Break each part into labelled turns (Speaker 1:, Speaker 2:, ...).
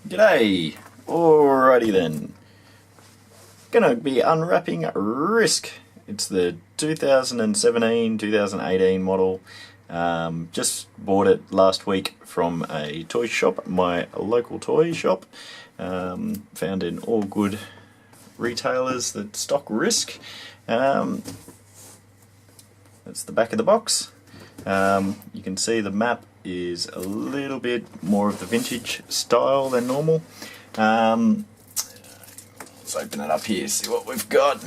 Speaker 1: G'day! Alrighty then. Gonna be unwrapping Risk. It's the 2017-2018 model. Just bought it last week from a toy shop, my local toy shop. Found in all good retailers that stock Risk. That's the back of the box. You can see the map is a little bit more of the vintage style than normal. Let's open it up here, see what we've got.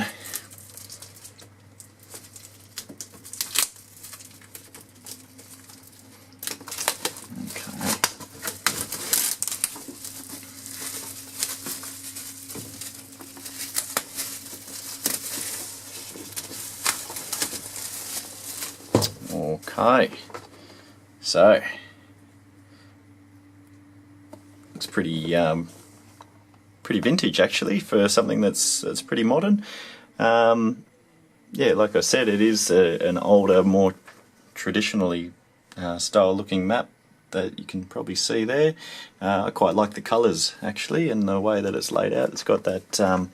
Speaker 1: Okay, so looks pretty vintage actually for something that's pretty modern. Yeah, like I said, it is an older, more traditionally style looking map that you can probably see there. I quite like the colours actually and the way that it's laid out. It's got that yeah,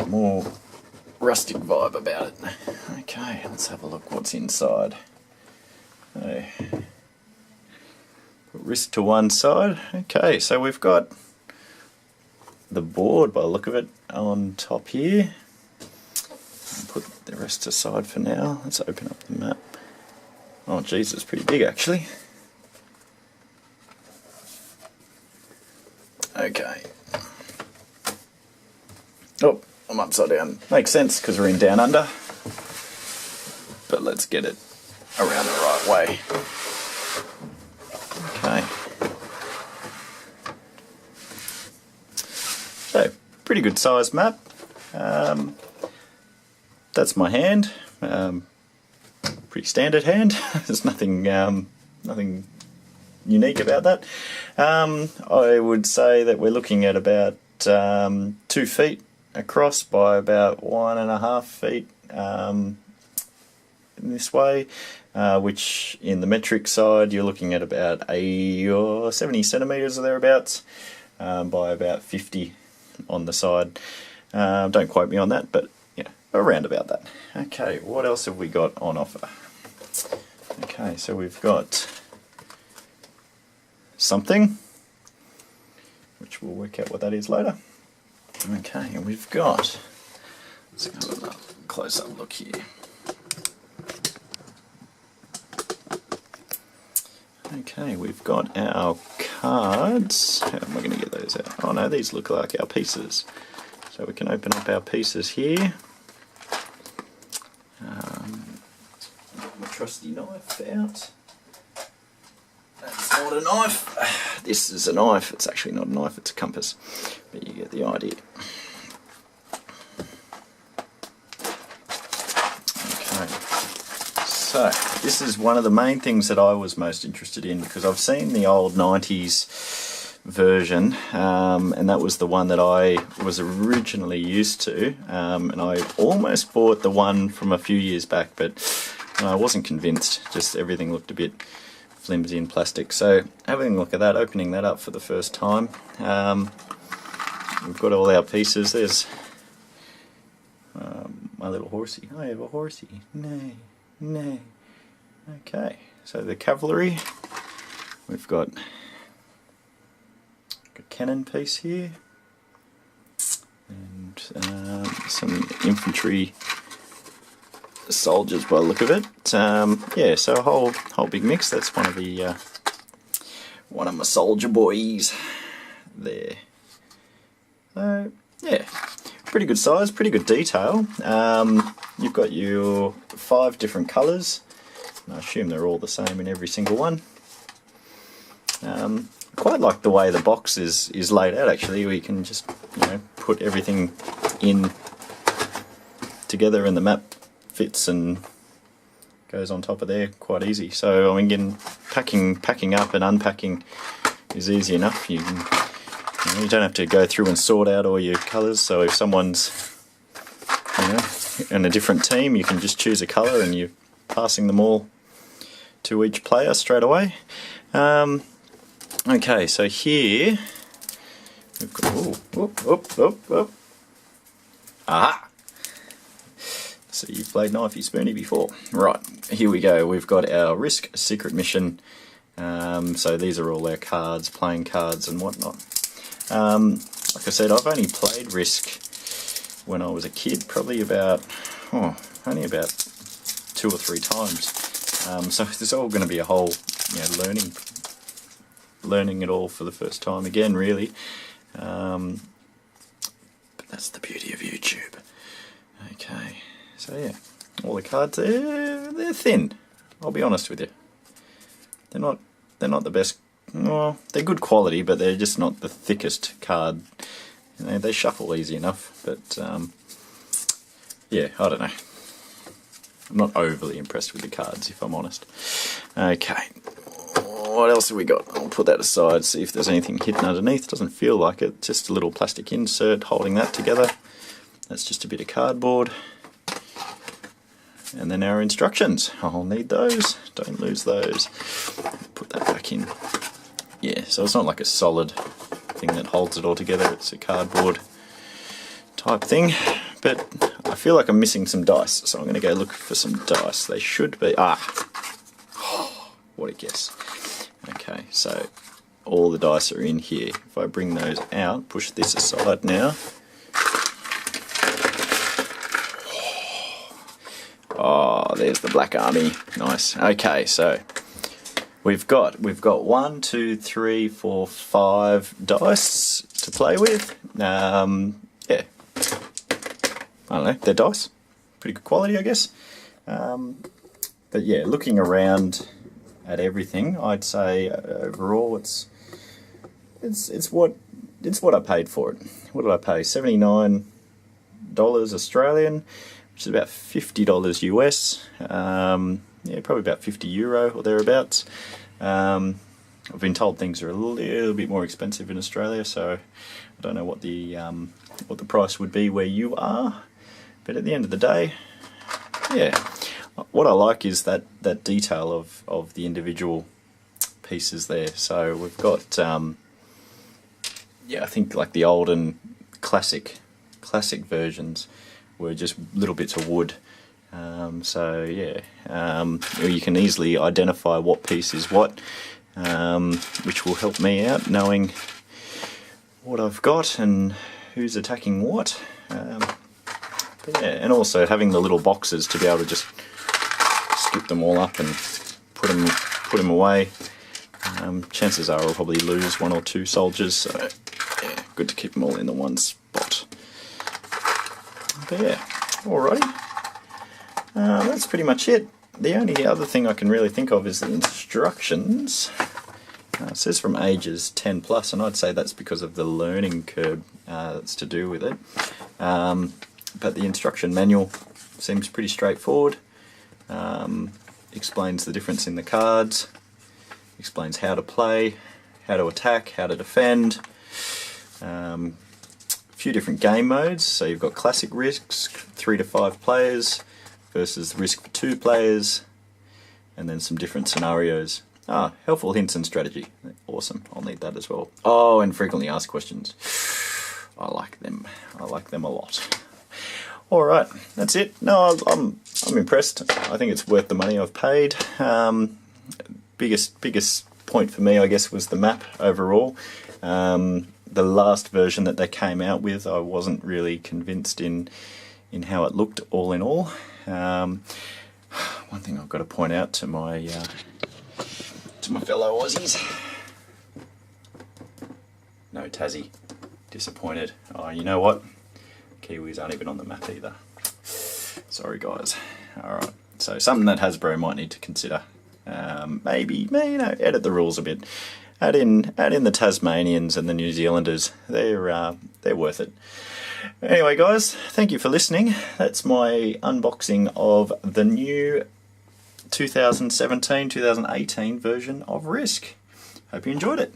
Speaker 1: more rustic vibe about it. Okay, let's have a look what's inside. So, put Risk to one side. Okay, so we've got the board by the look of it on top here. Put the rest aside for now. Let's open up the map. Oh geez, it's pretty big actually. Okay. Oh, I'm upside down. Makes sense because we're in Down Under. But let's get it around the right way. Okay. So, pretty good sized map. That's my hand. Pretty standard hand. There's nothing nothing unique about that. I would say that we're looking at about 2 feet across by about 1.5 feet in this way, which in the metric side you're looking at about 80 or 70 centimeters or thereabouts, by about 50 on the side. Don't quote me on that, but yeah, around about that. Okay, what else have we got on offer? Okay, so we've got something, which we'll work out what that is later. Okay, and we've got, let's have a close up look here. Okay, we've got our cards. How am I going to get those out? Oh no, these look like our pieces. So we can open up our pieces here. Get my trusty knife out. That's not a knife. This is a knife. It's actually not a knife, it's a compass. But you get the idea. Okay. So, this is one of the main things that I was most interested in because I've seen the old 90s version, and that was the one that I was originally used to, and I almost bought the one from a few years back, but I wasn't convinced. Just everything looked a bit flimsy and plastic. So having a look at that, opening that up for the first time, we've got all our pieces. There's my little horsey. I have a horsey. Nay, nay. Okay, so the cavalry. We've got a cannon piece here, and some infantry soldiers by the look of it. Yeah, so a whole big mix. That's one of the one of my soldier boys there. So yeah, pretty good size, pretty good detail. You've got your 5 different colours. I assume they're all the same in every single one. Quite like the way the box is laid out actually. We can just, you know, put everything in together and the map fits and goes on top of there quite easy. So I mean, packing up and unpacking is easy enough. You don't have to go through and sort out all your colours. So if someone's, you know, in a different team, you can just choose a colour and you're passing them all to each player straight away. Okay, so here we've got, aha! So you've played Knifey Spoony before. Right, here we go. We've got our Risk Secret Mission. So these are all our cards, playing cards and whatnot. Like I said, I've only played Risk when I was a kid, probably about, only about 2 or 3 times. So there's all going to be a whole, learning it all for the first time again, really. But that's the beauty of YouTube. Okay, so yeah, all the cards, they're thin. I'll be honest with you. They're not the best. Well, they're good quality, but they're just not the thickest card. They shuffle easy enough, but yeah, I don't know. I'm not overly impressed with the cards, if I'm honest. Okay, what else have we got? I'll put that aside, see if there's anything hidden underneath. Doesn't feel like it, just a little plastic insert holding that together. That's just a bit of cardboard. And then our instructions. I'll need those, don't lose those. Put that back in. Yeah, so it's not like a solid thing that holds it all together, it's a cardboard type thing. But I feel like I'm missing some dice, so I'm going to go look for some dice. They should be... what a guess. Okay, so all the dice are in here. If I bring those out, push this aside now. Oh, there's the Black Army. Nice. Okay, so we've got 1, 2, 3, 4, 5 dice to play with. Yeah. I don't know, they're dice. Pretty good quality, I guess. But yeah, looking around at everything, I'd say overall it's what I paid for it. What did I pay? $79 Australian, which is about $50 US. Yeah, probably about €50 or thereabouts. I've been told things are a little bit more expensive in Australia, so I don't know what the price would be where you are. But at the end of the day, yeah, what I like is that detail of the individual pieces there. So we've got, yeah, I think like the old and classic versions were just little bits of wood. So yeah, you can easily identify what piece is what, which will help me out knowing what I've got and who's attacking what. Yeah, and also having the little boxes to be able to just skip them all up and put them away. Chances are I'll probably lose 1 or 2 soldiers, so yeah, good to keep them all in the one spot. But yeah, alrighty. That's pretty much it. The only other thing I can really think of is the instructions. It says from ages 10 plus, and I'd say that's because of the learning curve that's to do with it. But the instruction manual seems pretty straightforward. Explains the difference in the cards, explains how to play, how to attack, how to defend. A few different game modes. So you've got classic risks, 3 to 5 players, versus risk for 2 players, and then some different scenarios. Helpful hints and strategy. Awesome, I'll need that as well. Oh, and frequently asked questions. I like them. I like them a lot. Alright, that's it. No, I'm impressed. I think it's worth the money I've paid. Biggest point for me, I guess, was the map overall. The last version that they came out with, I wasn't really convinced in how it looked all in all. One thing I've got to point out to my fellow Aussies. No Tassie. Disappointed. Oh, you know what? Kiwis aren't even on the map either. Sorry guys. Alright, so something that Hasbro might need to consider. Maybe edit the rules a bit. Add in the Tasmanians and the New Zealanders. They're worth it. Anyway guys, thank you for listening. That's my unboxing of the new 2017-2018 version of Risk. Hope you enjoyed it.